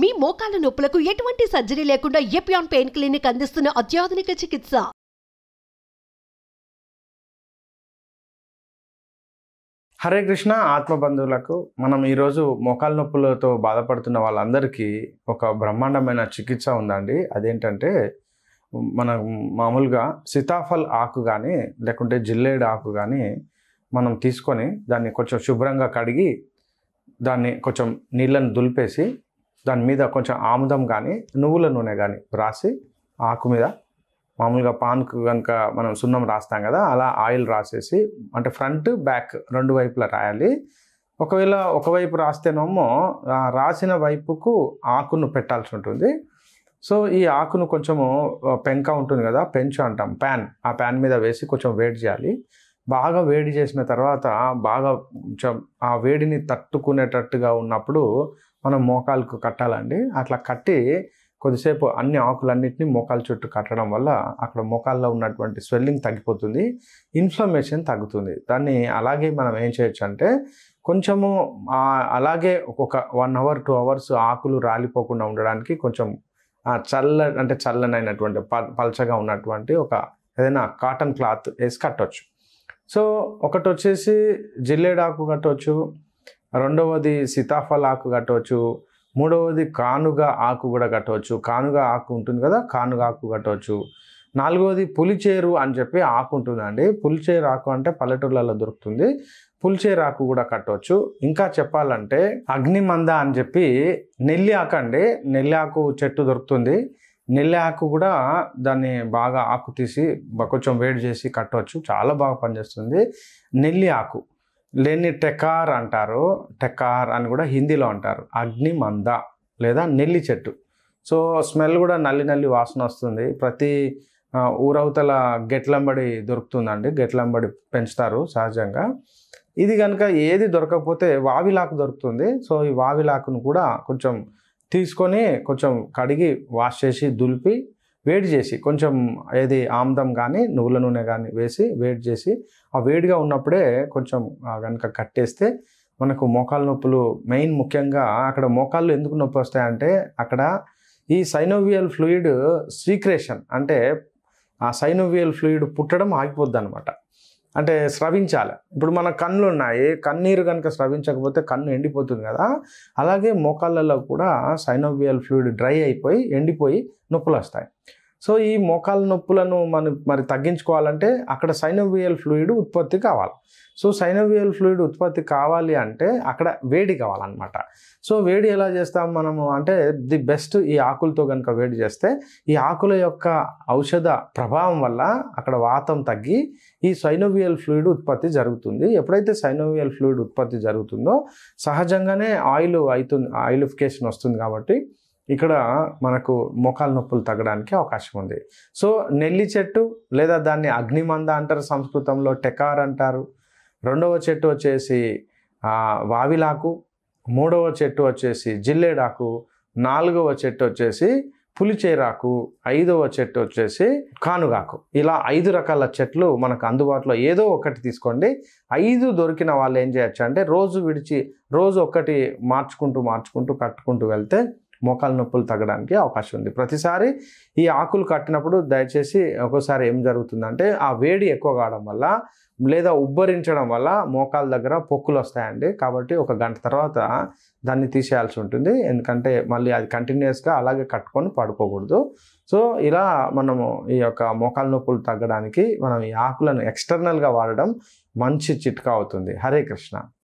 మీ మోకాల నొప్పులకు ఎటువంటి సర్జరీ లేకుండా ఎపియాన్ పెయిన్ క్లినిక్ అందిస్తున్న అత్యాధునిక చికిత్స. హరే కృష్ణ ఆత్మబంధువులకు మనం ఈరోజు మోకాల నొప్పులతో బాధపడుతున్న వాళ్ళందరికీ ఒక బ్రహ్మాండమైన చికిత్స ఉందండి. అదేంటంటే మనం మామూలుగా సీతాఫల్ ఆకు కానీ లేకుంటే జిల్లేడు ఆకు కానీ మనం తీసుకొని దాన్ని కొంచెం శుభ్రంగా కడిగి దాన్ని కొంచెం నీళ్ళని దులిపేసి దాని మీద కొంచెం ఆముదం కానీ నువ్వుల నూనె కానీ రాసి ఆకు మీద మామూలుగా పాన్కు కనుక మనం సున్నం రాస్తాం కదా, అలా ఆయిల్ రాసేసి అంటే ఫ్రంట్ బ్యాక్ రెండు వైపులా రాయాలి. ఒకవేళ ఒకవైపు రాస్తేనేమో రాసిన వైపుకు ఆకును పెట్టాల్సి ఉంటుంది. సో ఈ ఆకును కొంచెము పెంక ఉంటుంది కదా, పెంచు అంటాం, ఆ ప్యాన్ మీద వేసి కొంచెం వేడి చేయాలి. బాగా వేడి చేసిన తర్వాత బాగా కొంచెం ఆ వేడిని తట్టుకునేటట్టుగా ఉన్నప్పుడు మనం మోకాలకు కట్టాలండి. అట్లా కట్టి కొద్దిసేపు అన్ని ఆకులన్నింటినీ మోకాల చుట్టూ కట్టడం వల్ల అక్కడ మోకాల్లో ఉన్నటువంటి స్వెల్లింగ్ తగ్గిపోతుంది, ఇన్ఫ్లమేషన్ తగ్గుతుంది. దాన్ని అలాగే మనం ఏం చేయొచ్చు అంటే కొంచెము అలాగే ఒక 1 hour 2 hours ఆకులు రాలిపోకుండా ఉండడానికి కొంచెం చల్లనైనటువంటి పల్చగా ఉన్నటువంటి ఒక ఏదైనా కాటన్ క్లాత్ వేసి కట్టవచ్చు. సో ఒకటి వచ్చేసి జిల్లేడాకు కట్టవచ్చు, రెండవది సీతాఫల ఆకు కట్టవచ్చు, మూడవది కానుగ ఆకు కూడా కట్టవచ్చు. కానుగ ఆకు ఉంటుంది కదా, కానుగ ఆకు కట్టవచ్చు. నాలుగవది పులిచేరు అని చెప్పి ఆకు ఉంటుందండి. పులిచేరు ఆకు అంటే పల్లెటూర్లలో దొరుకుతుంది. పులిచేరు ఆకు కూడా కట్టవచ్చు. ఇంకా చెప్పాలంటే అగ్నిమంద అని చెప్పి నెల్లి ఆకు అండి, నెల్లి ఆకు చెట్టు దొరుకుతుంది. నెల్లి ఆకు కూడా దాన్ని బాగా ఆకు తీసి కొంచెం వేడి చేసి కట్టవచ్చు, చాలా బాగా పనిచేస్తుంది. నెల్లి ఆకు లేని టెకార్ అంటారు, టెకార్ అని కూడా హిందీలో అంటారు. అగ్నిమంద లేదా నెల్లి చెట్టు. సో స్మెల్ కూడా నల్లి వాసన వస్తుంది. ప్రతి ఊరవతల గెట్లంబడి దొరుకుతుందండి, గెట్లంబడి పెంచుతారు సహజంగా. ఇది కనుక ఏది దొరకకపోతే వావిలాకు దొరుకుతుంది. సో ఈ వావిలాకును కూడా కొంచెం తీసుకొని కొంచెం కడిగి వాష్ చేసి దులిపి వేడి చేసి కొంచెం ఏది ఆముదం కానీ నువ్వుల నూనె కానీ వేసి వేడి చేసి ఆ వేడిగా ఉన్నప్పుడే కొంచెం కనుక కట్టేస్తే మనకు మోకాలు నొప్పులు మెయిన్ ముఖ్యంగా అక్కడ మోకాళ్ళు ఎందుకు నొప్పి వస్తాయంటే అక్కడ ఈ సైనోవియల్ ఫ్లూయిడ్ సీక్రేషన్ అంటే ఆ సైనోవియల్ ఫ్లూయిడ్ పుట్టడం ఆగిపోద్ది అనమాట. అంటే స్రవించాలి. ఇప్పుడు మన కళ్ళు ఉన్నాయి, కన్నీరు కనుక స్రవించకపోతే కన్ను ఎండిపోతుంది కదా, అలాగే మోకాళ్ళలో కూడా సైనోవియల్ ఫ్లూయిడ్ డ్రై అయిపోయి ఎండిపోయి నొప్పులు వస్తాయి. సో ఈ మోకాళ్ళ నొప్పులను మరి తగ్గించుకోవాలంటే అక్కడ సైనోవియల్ ఫ్లూయిడ్ ఉత్పత్తి కావాలి. సో సైనోవియల్ ఫ్లూయిడ్ ఉత్పత్తి కావాలి అంటే అక్కడ వేడి కావాలన్నమాట. సో వేడి ఎలా చేస్తాం మనము అంటే ది బెస్ట్ ఈ ఆకులతో కనుక వేడి చేస్తే ఈ ఆకుల యొక్క ఔషధ ప్రభావం వల్ల అక్కడ వాతం తగ్గి ఈ సైనోవియల్ ఫ్లూయిడ్ ఉత్పత్తి జరుగుతుంది. ఎప్పుడైతే సైనోవియల్ ఫ్లూయిడ్ ఉత్పత్తి జరుగుతుందో సహజంగానే ఆయిలిఫికేషన్ వస్తుంది. కాబట్టి ఇక్కడ మనకు మోకాల నొప్పులు తగ్గడానికి అవకాశం ఉంది. సో నెల్లి చెట్టు లేదా దాన్ని అగ్నిమంద అంటారు సంస్కృతంలో, టెకార్ అంటారు. రెండవ చెట్టు వచ్చేసి వావిలాకు, మూడవ చెట్టు వచ్చేసి జిల్లేడాకు, నాలుగవ చెట్టు వచ్చేసి పులిచేరాకు, ఐదవ చెట్టు వచ్చేసి కానుగాకు. ఇలా 5 రకాల చెట్లు మనకు అందుబాటులో ఏదో ఒకటి తీసుకోండి. 5 దొరికిన వాళ్ళు ఏం చేయొచ్చు అంటే రోజు ఒక్కటి మార్చుకుంటూ కట్టుకుంటూ వెళ్తే మోకాల నొప్పులు తగ్గడానికి అవకాశం ఉంది. ప్రతిసారి ఈ ఆకులు కట్టినప్పుడు దయచేసి ఒక్కోసారి ఏం జరుగుతుందంటే ఆ వేడి ఎక్కువ కావడం వల్ల లేదా ఉబ్బరించడం వల్ల మోకాల దగ్గర పొక్కులు వస్తాయండి. కాబట్టి 1 గంట తర్వాత దాన్ని తీసేయాల్సి ఉంటుంది, ఎందుకంటే మళ్ళీ అది కంటిన్యూస్గా అలాగే కట్టుకొని పడుకోకూడదు. సో ఇలా మనము ఈ యొక్క మోకాల నొప్పులు తగ్గడానికి మనం ఈ ఆకులను ఎక్స్టర్నల్గా వాడడం మంచి చిట్కా అవుతుంది. హరే కృష్ణ.